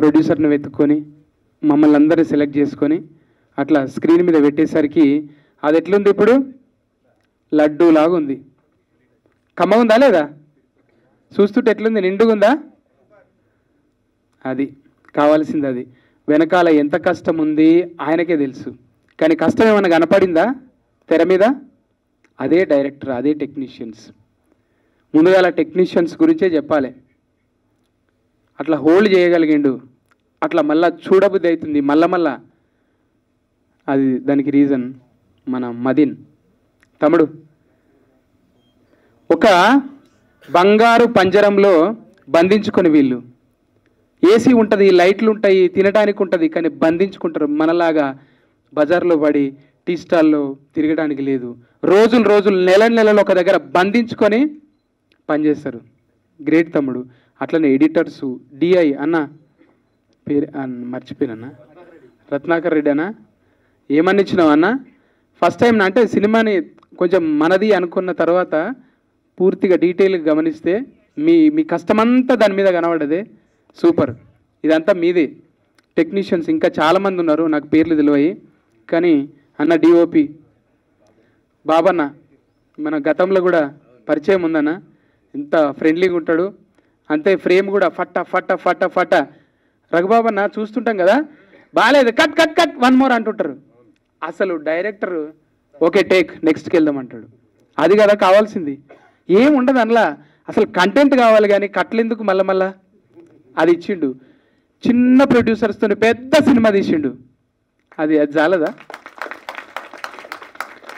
ప్రొడ్యూసర్ని వెతుక్కొని మమ్మల్ని అందరినీ సెలెక్ట్ చేసుకొని అట్లా స్క్రీన్ మీద పెట్టేసరికి అది ఎట్లుంది ఇప్పుడు? లడ్డూ లాగా ఉంది. కమ్మ ఉందా లేదా? చూస్తుంటే ఎట్లుంది? నిండుగుందా? అది కావాల్సింది. అది వెనకాల ఎంత కష్టం ఉంది ఆయనకే తెలుసు. కానీ కష్టం ఏమైనా కనపడిందా తెర మీద? అదే డైరెక్టర్, అదే టెక్నీషియన్స్. ముందుగా టెక్నీషియన్స్ గురించే చెప్పాలి. అట్లా హోల్డ్ చేయగలిగిండు, అట్లా మళ్ళా చూడబుద్ధి అవుతుంది మళ్ళా. అది దానికి రీజన్ మన మదిన్ తమ్ముడు. ఒక బంగారు పంజరంలో బంధించుకొని వీళ్ళు, ఏసీ ఉంటుంది, లైట్లు ఉంటాయి, తినడానికి ఉంటుంది, కానీ బంధించుకుంటారు. మనలాగా బజార్లో పడి టీ స్టాల్లో తిరగడానికి లేదు. రోజులు నెలలు ఒక దగ్గర బంధించుకొని పనిచేస్తారు. గ్రేట్ తమ్ముడు. అట్లనే ఎడిటర్సు, డిఐ అన్న పేరు మర్చిపోయినన్నా, రత్నాకర్ రెడ్డి అన్న, ఏమని ఇచ్చినావు అన్న? ఫస్ట్ టైం అంటే సినిమాని కొంచెం మనది అనుకున్న తర్వాత పూర్తిగా డీటెయిల్గా గమనిస్తే మీ కష్టమంతా దాని మీద కనబడదే. సూపర్. ఇదంతా మీదే. టెక్నీషియన్స్ ఇంకా చాలామంది ఉన్నారు, నాకు పేర్లు తెలివాయి. కానీ అన్న డిఓపి బాబన్న మన గతంలో కూడా పరిచయం ఉందన్న, ఎంత ఫ్రెండ్లీగా ఉంటాడు. అంతే ఫ్రేమ్ కూడా ఫట్ట ఫట్ట ఫట్ట ఫట్ట. రఘుబాబన్న చూస్తుంటాం కదా, బాగాలేదు కట్ కట్ కట్ 1 more అంటుంటారు. అసలు డైరెక్టర్ ఓకే టేక్ నెక్స్ట్కి వెళ్దాం అంటాడు. అది కదా కావాల్సింది. ఏం ఉండదు అందులో, అసలు కంటెంట్ కావాలి కానీ కట్లు ఎందుకు మళ్ళా. అది ఇచ్చిండు. చిన్న ప్రొడ్యూసర్స్తో పెద్ద సినిమా తీసిండు. అది చాలదా?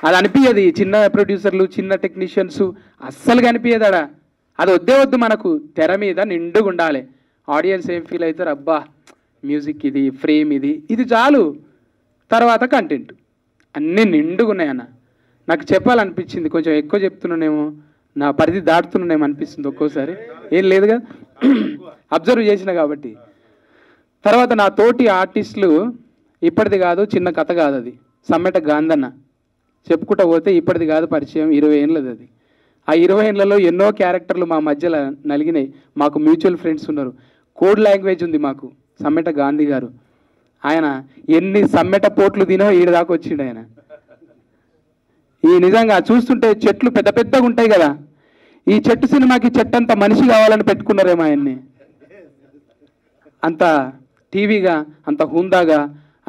అది అనిపించదు. చిన్న ప్రొడ్యూసర్లు, చిన్న టెక్నీషియన్స్ అస్సలు కనిపించదాడా. అది వద్దు మనకు. తెర మీద నిండుగా ఉండాలి. ఆడియన్స్ ఏం ఫీల్ అవుతారు, అబ్బా మ్యూజిక్ ఇది, ఫ్రేమ్ ఇది చాలు. తర్వాత కంటెంట్ అన్నీ నిండుగా ఉన్నాయన్న. నాకు చెప్పాలనిపించింది, కొంచెం ఎక్కువ చెప్తున్నానేమో, నా పరిధి దాటుతున్నానేమో అనిపిస్తుంది ఒక్కోసారి. ఏం లేదు కదా, అబ్జర్వ్ చేసిన కాబట్టి. తర్వాత నా తోటి ఆర్టిస్టులు ఇప్పటిది కాదు, చిన్న కథ కాదు అది. సమ్మెట గాంధన్న చెప్పుకుంటా పోతే ఇప్పటిది కాదు పరిచయం, 20 ఏళ్ళది అది. ఆ 20 ఏళ్లలో ఎన్నో క్యారెక్టర్లు మా మధ్యలో నలిగినాయి. మాకు మ్యూచువల్ ఫ్రెండ్స్ ఉన్నారు. కోడ్ లాంగ్వేజ్ ఉంది మాకు. సమ్మెట గాంధీ గారు, ఆయన ఎన్ని సమ్మెట పోట్లు తినో ఈడ దాకా వచ్చిండు ఆయన. ఈ నిజంగా చూస్తుంటే చెట్లు పెద్ద పెద్దగా ఉంటాయి కదా, ఈ చెట్టు సినిమాకి చెట్టు అంత మనిషి కావాలని పెట్టుకున్నారేమో ఆయన్ని. అంత టీవీగా, అంత హుందాగా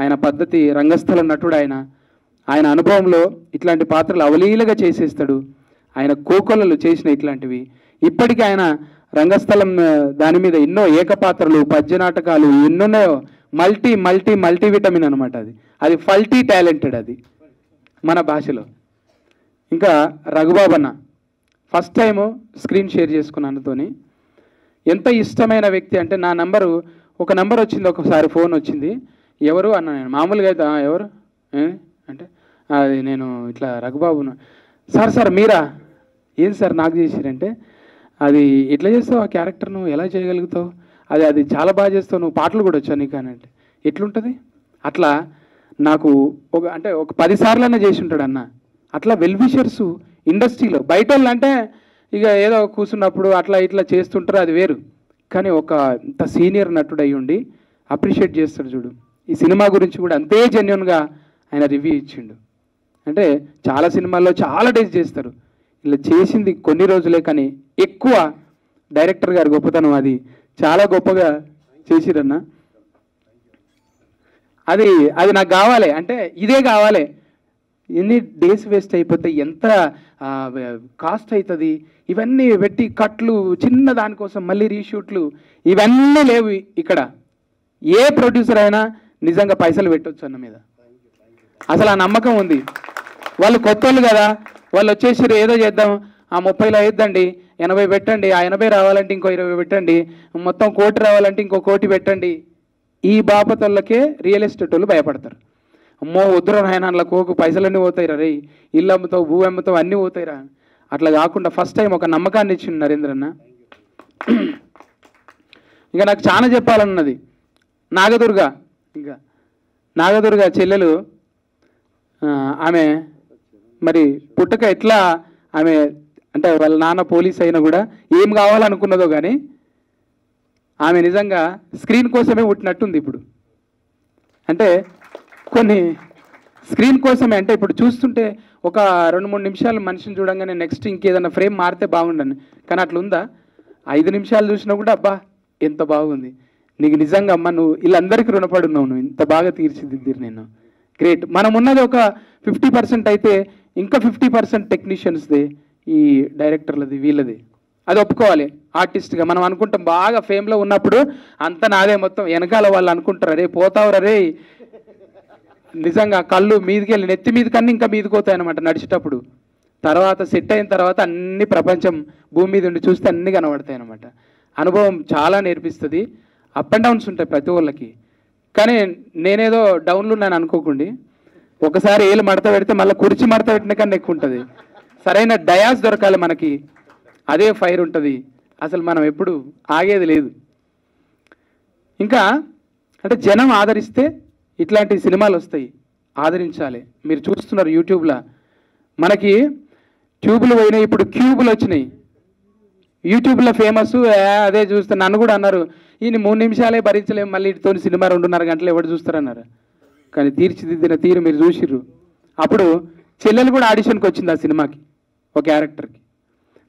ఆయన పద్ధతి. రంగస్థల నటుడు ఆయన అనుభవంలో ఇట్లాంటి పాత్రలు అవలీలగా చేసేస్తాడు. ఆయన కోకొల్లలు చేసిన ఇట్లాంటివి. ఇప్పటికీ ఆయన రంగస్థలం దాని మీద ఎన్నో ఏకపాత్రలు, పద్య నాటకాలు ఎన్నున్నాయో. మల్టీ విటమిన్ అనమాట అది ఫల్టీ టాలెంటెడ్ అది మన భాషలో. ఇంకా రఘుబాబన్న ఫస్ట్ టైము స్క్రీన్ షేర్ చేసుకున్నానుతోని. ఎంత ఇష్టమైన వ్యక్తి అంటే, నా నంబరు ఒక నంబర్ వచ్చింది, ఒకసారి ఫోన్ వచ్చింది. ఎవరు అన్న, నేను మామూలుగా అయితే ఎవరు అంటే, అది నేను ఇట్లా రఘుబాబును. సార్ మీరా? ఏం సార్ నాకు చేసిరంటే, అది ఎట్లా చేస్తావు ఆ క్యారెక్టర్, నువ్వు ఎలా చేయగలుగుతావు, అది చాలా బాగా చేస్తావు, నువ్వు పాటలు కూడా వచ్చా నీకు అని అంటే, ఎట్లుంటుంది అట్లా. నాకు ఒక 10 సార్లన్నా చేసి ఉంటాడు అన్న. అట్లా వెల్విషర్సు ఇండస్ట్రీలో. బయట వాళ్ళు అంటే ఇక ఏదో కూర్చున్నప్పుడు అట్లా ఇట్లా చేస్తుంటారు, అది వేరు. కానీ ఇంత సీనియర్ నటుడు అయ్యి ఉండి అప్రిషియేట్ చేస్తాడు చూడు. ఈ సినిమా గురించి కూడా అంతే జెన్యున్గా ఆయన రివ్యూ ఇచ్చిండు. అంటే చాలా సినిమాల్లో చాలా డేస్ చేస్తారు, ఇలా చేసింది కొన్ని రోజులే, కానీ ఎక్కువ డైరెక్టర్ గారి గొప్పతనం. అది చాలా గొప్పగా చేసిరన్న. అది నాకు కావాలి అంటే ఇదే కావాలి. ఎన్ని డేస్ వేస్ట్ అయిపోతాయి, ఎంత కాస్ట్ అవుతుంది, ఇవన్నీ పెట్టి కట్లు, చిన్న దానికోసం మళ్ళీ రీషూట్లు, ఇవన్నీ లేవు ఇక్కడ. ఏ ప్రొడ్యూసర్ అయినా నిజంగా పైసలు పెట్టవచ్చు అన్న మీద అసలు ఆ నమ్మకం ఉంది. వాళ్ళు కొత్త వాళ్ళు కదా, వాళ్ళు వచ్చేసి ఏదో చేద్దాం, ఆ 30లో వేద్దండి, 80 పెట్టండి, ఆ 80 రావాలంటే ఇంకో 20 పెట్టండి, మొత్తం 1 కోటి రావాలంటే ఇంకో 1 కోటి పెట్టండి. ఈ బాపతోళ్ళకే రియల్ ఎస్టేట్ వాళ్ళు భయపడతారు. అమ్మో వద్దురా నాయన, అందులో కోకు పైసలన్నీ పోతాయిరా, రే ఇల్లు అమ్ముతావు, భూ అమ్ముతావు, అన్నీ పోతాయిరా. అట్లా కాకుండా ఫస్ట్ టైం ఒక నమ్మకాన్ని ఇచ్చిండు నరేంద్రన్న. ఇంకా నాకు చాలా చెప్పాలన్నది. నాగదుర్గ చెల్లెలు, ఆమె మరి పుట్టక ఎట్లా, ఆమె అంటే వాళ్ళ నాన్న పోలీస్ అయినా కూడా ఏం కావాలనుకున్నదో కానీ ఆమె నిజంగా స్క్రీన్ కోసమే పుట్టినట్టుంది ఇప్పుడు. అంటే కొన్ని స్క్రీన్ కోసమే, అంటే ఇప్పుడు చూస్తుంటే ఒక 2-3 నిమిషాలు మనిషిని చూడంగానే నెక్స్ట్ ఇంకేదన్నా ఫ్రేమ్ మారితే బాగుండని, కానీ అట్లా ఉందా? 5 నిమిషాలు చూసినా కూడా అబ్బా ఎంత బాగుంది, నీకు నిజంగా అమ్మ నువ్వు వీళ్ళందరికీ రుణపడి ఉన్నావు, నువ్వు ఇంత బాగా తీర్చిదిద్దిరు నేను, గ్రేట్. మనం ఉన్నది ఒక 50% అయితే ఇంకా 50% టెక్నీషియన్స్దే, ఈ డైరెక్టర్లది, వీళ్ళది. అది ఒప్పుకోవాలి. ఆర్టిస్ట్గా మనం అనుకుంటాం బాగా ఫేమ్లో ఉన్నప్పుడు అంత నాదే మొత్తం, వెనకాల వాళ్ళు అనుకుంటారు అరే పోతావురా రే, నిజంగా కళ్ళు మీదికి వెళ్ళి నెత్తి మీద కన్నా ఇంకా మీదికి పోతాయి అనమాట నడిచేటప్పుడు. తర్వాత సెట్ అయిన తర్వాత అన్ని ప్రపంచం భూమి మీద ఉండి చూస్తే అన్నీ కనబడతాయి అనమాట. అనుభవం చాలా నేర్పిస్తుంది. అప్ అండ్ డౌన్స్ ఉంటాయి ప్రతి ఒళ్ళకి. కానీ నేనేదో డౌన్లు ఉన్నాను అనుకోకండి, ఒకసారి ఏళ్ళు మడత పెడితే మళ్ళీ కుర్చీ మడత పెట్టిన కన్నా ఎక్కువ ఉంటుంది. సరైన డయాస్ దొరకాలి మనకి, అదే ఫైర్ ఉంటుంది. అసలు మనం ఎప్పుడు ఆగేది లేదు. ఇంకా అంటే జనం ఆదరిస్తే ఇట్లాంటి సినిమాలు వస్తాయి, ఆదరించాలి. మీరు చూస్తున్నారు యూట్యూబ్లో మనకి ట్యూబులు పోయినాయి, ఇప్పుడు క్యూబులు వచ్చినాయి. యూట్యూబ్లో ఫేమస్, అదే చూస్తే నన్ను కూడా అన్నారు ఈయన 3 నిమిషాలే భరించలేము, మళ్ళీ ఇటుతో సినిమా 2.5 గంటలు ఎవరు చూస్తారన్నారు. కానీ తీర్చిదిద్దిన తీరు మీరు చూసిర్రు. అప్పుడు చెల్లెలు కూడా ఆడిషన్కి వచ్చింది ఆ సినిమాకి, ఒక క్యారెక్టర్కి.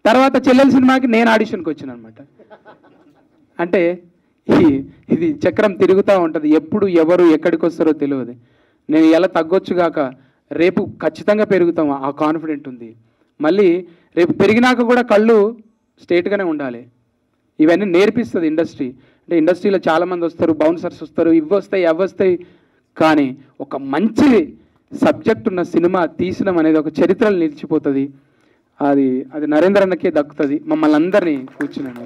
తర్వాత చెల్లెల సినిమాకి నేను ఆడిషన్కి వచ్చాను అనమాట. అంటే ఇది చక్రం తిరుగుతూ ఉంటుంది, ఎప్పుడు ఎవరు ఎక్కడికి వస్తారో తెలియదు. నేను ఎలా తగ్గొచ్చుగాక రేపు ఖచ్చితంగా పెరుగుతాం, ఆ కాన్ఫిడెంట్ ఉంది. మళ్ళీ రేపు పెరిగినాక కూడా కళ్ళు స్ట్రేట్గానే ఉండాలి. ఇవన్నీ నేర్పిస్తుంది ఇండస్ట్రీ. అంటే ఇండస్ట్రీలో చాలామంది వస్తారు, బౌన్సర్స్ వస్తారు, ఇవి వస్తాయి అవి వస్తాయి, కానీ ఒక మంచి సబ్జెక్ట్ ఉన్న సినిమా తీసినాం అనేది ఒక చరిత్రలో నిలిచిపోతుంది. అది నరేంద్ర అన్నకే దక్కుతుంది. మమ్మల్ని అందరినీ కూర్చున్నాను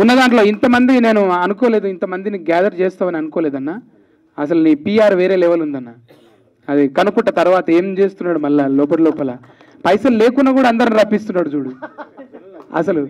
ఉన్న దాంట్లో ఇంతమంది నేను అనుకోలేదు, ఇంతమందిని గ్యాదర్ చేస్తామని అనుకోలేదన్న. అసలు నీ పిఆర్ వేరే లెవెల్ ఉందన్న. అది కనుక్కుంట తర్వాత ఏం చేస్తున్నాడు మళ్ళీ లోపల పైసలు లేకున్నా కూడా అందరిని రప్పిస్తున్నాడు చూడు. అసలు